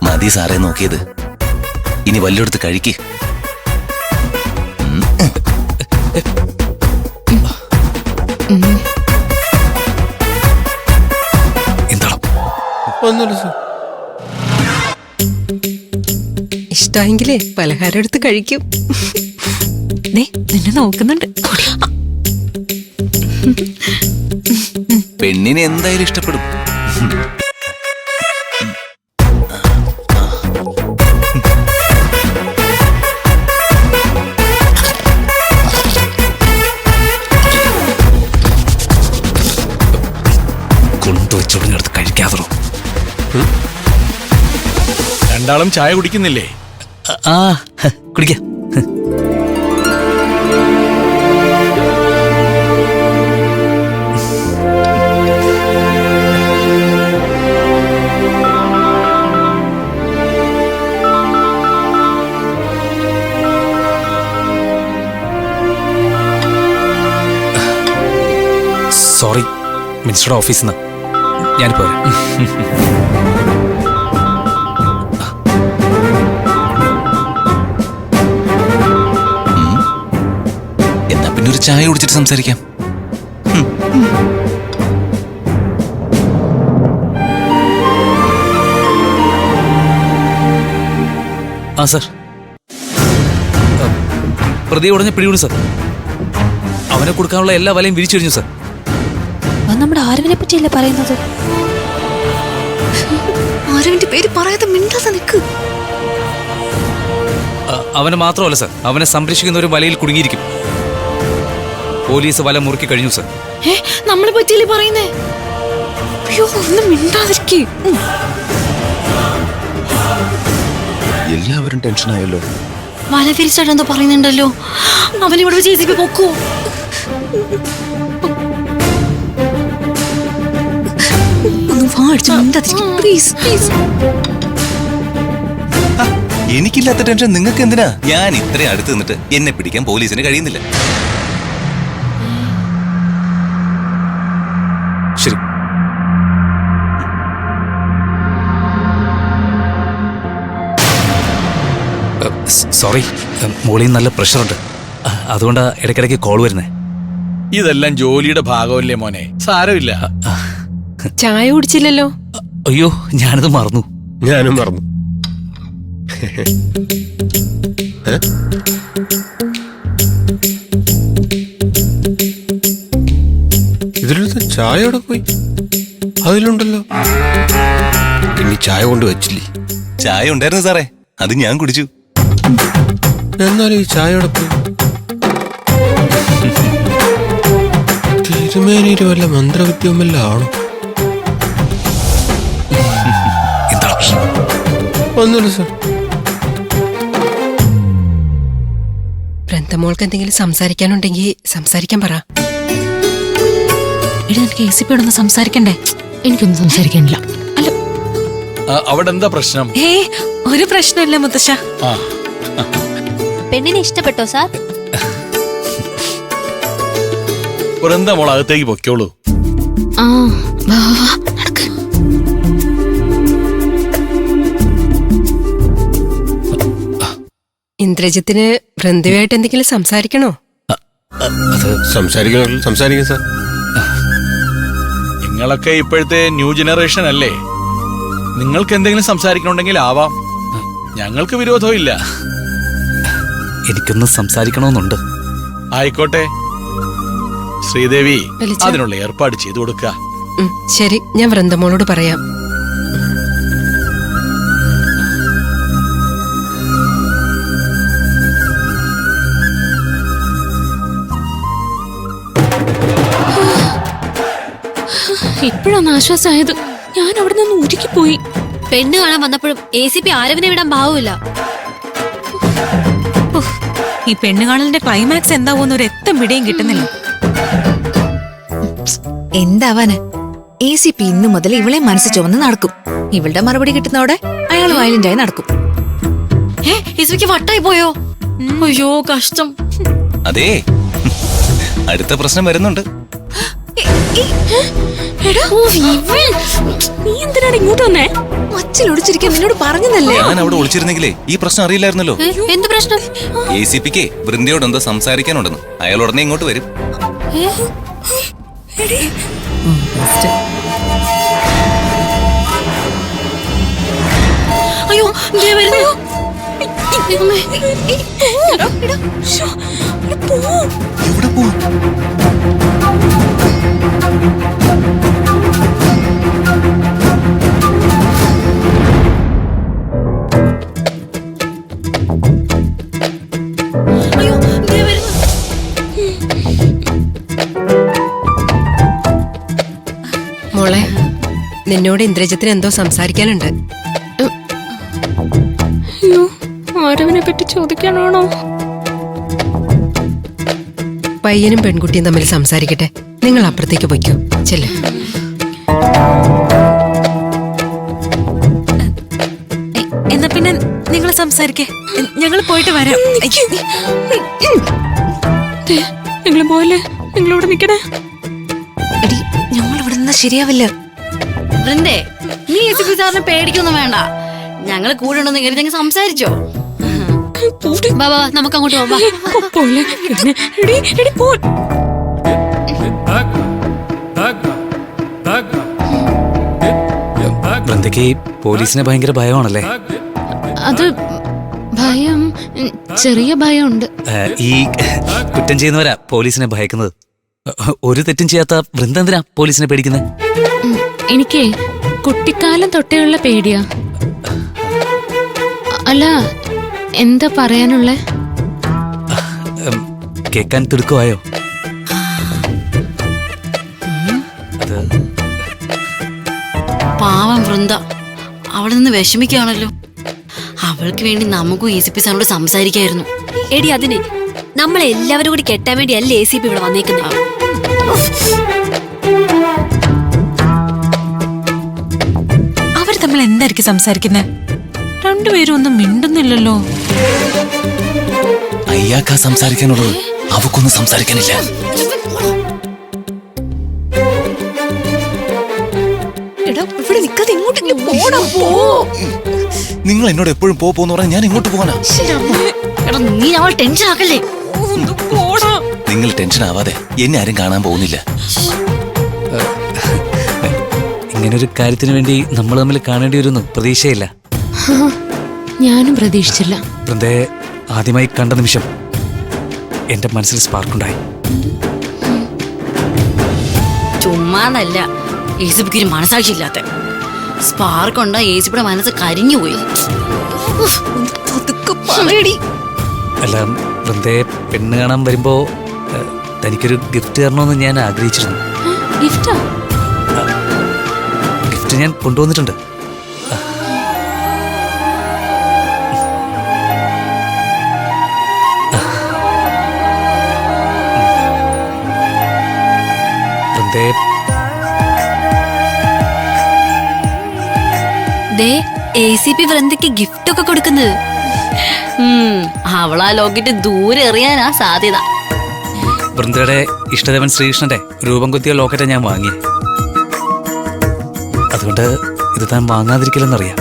മതി സാറേ നോക്കിയത്, ഇനി വല്ലയിടത്ത് കഴിക്ക്. എന്താണ്? ഒന്നുമില്ല സാർ. ഇഷ്ടായെങ്കിലേ പലഹാരം എടുത്ത് കഴിക്കും. നിന്നെ നോക്കുന്നുണ്ട്. പെണ്ണിനെ എന്തായാലും ഇഷ്ടപ്പെടും. കൊണ്ടുവച്ചോടുത്ത് കഴിക്കാതോ. രണ്ടാളും ചായ കുടിക്കുന്നില്ലേ? ആ കുടിക്കാം. സോറി, മിനിസ്റ്ററുടെ ഓഫീസിൽ നിന്ന് ഞാനിപ്പോ വരാം. എന്നാ പിന്നെ ഒരു ചായ കുടിച്ചിട്ട് സംസാരിക്കാം. ആ സാർ, പ്രതി ഉടനെ പിടികൂടും സാർ. അവനെ കൊടുക്കാനുള്ള എല്ലാ വലയും വിരിച്ചു കഴിഞ്ഞു സാർ. നമ്മുടെ ആരവിനെ പറ്റിയല്ലേ പറയുന്നത്? ആരവിന്റെ പേര് പറയാതെ മിണ്ടാതെ നിൽക്ക്. അവനെ മാത്രമല്ല സാർ, അവനെ സംരക്ഷിക്കുന്ന ഒരു വലയിൽ കുടുങ്ങിയിരിക്കും. പോലീസ് വല മുറുക്കി കഴിഞ്ഞു സാർ. നമ്മളെ പറ്റിയല്ലേ പറയുന്നേ? അയ്യോ, ഒന്നും മിണ്ടാതിരിക്കേ. എല്ലാവരും ടെൻഷനായല്ലോ. വല വിരിച്ചാട്ടെന്തോ പറയുന്നുണ്ടല്ലോ. അവനിവിടെ JCB പൊക്കോ. എനിക്കില്ലാത്ത ടെൻഷൻ നിങ്ങൾക്ക് എന്തിനാ? ഞാൻ ഇത്രയും അടുത്ത് നിന്നിട്ട് എന്നെ പിടിക്കാൻ പോലീസിന് കഴിയുന്നില്ല. ശരി, സോറി, മോളിൽ നല്ല പ്രഷറുണ്ട്, അതുകൊണ്ടാ ഇടയ്ക്കിടയ്ക്ക് കോൾ വരുന്നേ. ഇതെല്ലാം ജോലിയുടെ ഭാഗമല്ലേ മോനെ, സാരമില്ല. ചായ കുടിച്ചില്ലല്ലോ. അയ്യോ, ഞാനത് മറന്നു. ഞാനും മറന്നു. ഇതിലത്തെ ചായ എവിടെ പോയി? അതിലുണ്ടല്ലോ. ഇനി ചായ കൊണ്ട് വെച്ചില്ലേ? ചായ ഉണ്ടായിരുന്നു സാറേ, അത് ഞാൻ കുടിച്ചു. എന്നാലും ഈ ചായ എവിടെ പോയി? തിരുമേനിയുടെ വല്ല മന്ത്രവിദ്യം വല്ല ആണോ? എന്താണ് പ്രശ്നം? ഒന്നുമില്ല സാർ. വൃന്ദമോൾക്ക് എന്തെങ്കിലും സംസാരിക്കാനുണ്ടെങ്കിൽ സംസാരിക്കാൻ പറ. എനിക്ക് ACPയോടൊന്ന് സംസാരിക്കണ്ടേ? എനിക്കൊന്നും സംസാരിക്കാനില്ല. അല്ല, അവിടെ എന്താ പ്രശ്നം? ഒരു പ്രശ്നമില്ല മുത്തശ്ശ. പെണ്ണിനെ ഇഷ്ടപ്പെട്ടോ സാർ? എന്താ മോൾ അകത്തേക്ക് പൊക്കോളൂ. ഇന്ദ്രജിത്തിന് വൃന്ദയുമായിട്ട് എന്തെങ്കിലും സംസാരിക്കണോ? സംസാരിക്കാം സാർ. നിങ്ങളൊക്കെ ഇപ്പോഴത്തെ ന്യൂ ജനറേഷൻ അല്ലേ? നിങ്ങൾക്ക് എന്തെങ്കിലും സംസാരിക്കണമെങ്കിൽ ആവാം, ഞങ്ങൾക്ക് വിരോധവും ഇല്ല. എനിക്കൊന്ന് സംസാരിക്കണമെന്നുണ്ട്. ആയിക്കോട്ടെ ശ്രീദേവി, അതിനുള്ള ഏർപ്പാട് ചെയ്തു കൊടുക്ക. ശരി, ഞാൻ വൃന്ദമോളോട് പറയാം. ഇപ്പോഴാണ് ആശ്വാസമായത്. ഞാൻ അവിടെ നിന്ന് ഉരുക്കിപ്പോയി. പെണ്ണ് കാണാൻ വന്നപ്പോഴും ACP ആരവിനെ വിടാൻ ഭാവമില്ല. ഈ പെണ്ണ് കാണലിന്റെ ക്ലൈമാക്സ് എന്താവോന്ന് ഒരു എത്തം പിടിയും കിട്ടുന്നില്ല. എന്താവാന്? ACP ഇന്നു മുതൽ ഇവളെ മനസ്സ് ചുവന്ന് നടക്കും. ഇവളുടെ മറുപടി കിട്ടുന്നതോടെ അയാൾ വയലന്റായി നടക്കും. ACPക്ക് വട്ടായി പോയോ? അയ്യോ കഷ്ടം. അതെ, അടുത്ത പ്രശ്നം വരുന്നുണ്ട്. എടാ നീ എന്തിനാണ് ഇങ്ങോട്ട് വന്നേ? മച്ചിൽ ഒടിച്ചിരിക്കാൻ നിന്നോട് പറഞ്ഞതല്ലേ? ഞാൻ അവിടെ ഒളിച്ചിരുന്നെങ്കിലേ ഈ പ്രശ്നം അറിയില്ലായിരുന്നല്ലോ. എന്ത് പ്രശ്നം? ACPക്ക് വൃന്ദയോട് എന്തോ സംസാരിക്കാനുണ്ടെന്ന്. അയാൾ ഉടനെ ഇങ്ങോട്ട് വരും. അയ്യോ ദേ വരുന്നു. എവിടെ പോവും? അയ്യോ ദേ വരുന്നു. മോളെ നിന്നോട് ഇന്ദ്രജിത്തിന് എന്തോ സംസാരിക്കാനുണ്ട്. അയ്യോ ആരവിനെ പറ്റി ചോദിക്കാനാണോ? പയ്യനും പെൺകുട്ടിയും തമ്മിൽ സംസാരിക്കട്ടെ. നിങ്ങൾ അപ്പുറത്തേക്ക് പൊയ്ക്കോ. ചെല്ല്. എന്നാ പിന്നെ നിങ്ങൾ സംസാരിക്കേ, ഞങ്ങൾ പോയിട്ട് വരാം. നിങ്ങൾ പോലെ നിങ്ങളിവിടെ നിക്കണേ. എടി ഞങ്ങൾ ഇവിടെ നിന്നാ ശരിയാവില്ല. വൃന്ദേ, നീ ACP സാറിനെ പേടിക്കൊന്നും വേണ്ട. ഞങ്ങള് കൂടെ ഉണ്ടെന്ന് കരുതി ഞങ്ങൾ സംസാരിച്ചോ. ബാബാ നമുക്ക് അങ്ങോട്ട് പോവാം. പോലെ എടി എടി പോ. വൃന്ദയ്ക്ക് പോലീസിനെ ഭയങ്കര ഭയമാണല്ലേ? അത് ഭയം, ചെറിയ ഭയമുണ്ട്. ഈ കുറ്റം ചെയ്യുന്നവരാ പോലീസിനെ ഭയക്കുന്നത്. ഒരു തെറ്റും ചെയ്യാത്ത വൃന്ദ എന്തിനാ പോലീസിനെ പേടിക്കുന്നത്? എനിക്ക് കുട്ടിക്കാലം തൊട്ടേയുള്ള പേടിയാ. അല്ല എന്താ പറയാനുള്ളേ? കേക്കാൻ തിടുക്കമായോ? അത് പാവം വൃന്ദ അവിടെ നിന്ന് വിഷമിക്കുകയാണല്ലോ. അവൾക്ക് വേണ്ടി നമുക്കും ACP സാറിനോട് സംസാരിക്കായിരുന്നു. എടി അതിന് നമ്മളെല്ലാവരും കൂടി കെട്ടാൻ വേണ്ടി അല്ലേ ACP ഇവിടെ വന്നേക്കുന്നത്. അവർ തമ്മിൽ എന്തായിരിക്കും സംസാരിക്കുന്നത്? രണ്ടുപേരും ഒന്നും മിണ്ടുന്നില്ലല്ലോ. അയ്യാക്കാ സംസാരിക്കാനുള്ളത്, അവക്കൊന്നും സംസാരിക്കാനില്ല. എടാ ഇവിടെ നിൽക്കാതെ ഇങ്ങോട്ടേക്ക് പോണം. പോ. നിങ്ങൾ എന്നോട് എപ്പോഴും പോന്ന് പറഞ്ഞാൽ ഞാൻ ഇങ്ങോട്ട് പോകാനാ. എടാ നീ അവൾ ടെൻഷൻ ആക്കല്ലേ. നിങ്ങൾ ടെൻഷൻ ആവാതെ, എന്നെ ആരും കാണാൻ പോകുന്നില്ല. ഇങ്ങനൊരു കാര്യത്തിന് വേണ്ടി നമ്മൾ തമ്മിൽ കാണേണ്ടി വരുന്നു പ്രതീക്ഷയില്ല. ഞാനും പ്രതീക്ഷിച്ചില്ല. വൃന്ദയെ ആദ്യമായി കണ്ട നിമിഷം എന്റെ മനസ്സിൽ സ്പാർക്കുണ്ടായി. ചുമ്മാന്നല്ല, ACPക്ക് ഒരു മനസാക്ഷിയില്ലാത്ത സ്പാർക്ക് ഉണ്ടാ. ACPയുടെ മനസ്സ് കരിഞ്ഞുപോയി. അല്ല, വൃന്ദയെ പെണ്ണ് കാണാൻ വരുമ്പോ തനിക്കൊരു ഗിഫ്റ്റ് തരണമെന്ന് ഞാൻ ആഗ്രഹിച്ചിരുന്നു. ഗിഫ്റ്റാ? ഗിഫ്റ്റ് ഞാൻ കൊണ്ടുവന്നിട്ടുണ്ട്. വൃന്ദയെ ദേ ACP വൃന്ദയ്ക്ക് ഗിഫ്റ്റ് ഒക്കെ കൊടുക്കുന്നത്. അവളാ ലോക്കറ്റ് ദൂരെ എറിയാനാ സാധ്യത. വൃന്ദയുടെ ഇഷ്ടദേവൻ ശ്രീകൃഷ്ണന്റെ രൂപം കൊത്തിയ ലോക്കറ്റാ ഞാൻ വാങ്ങി. അതുകൊണ്ട് ഇത് താൻ വാങ്ങാതിരിക്കില്ലെന്നറിയാം.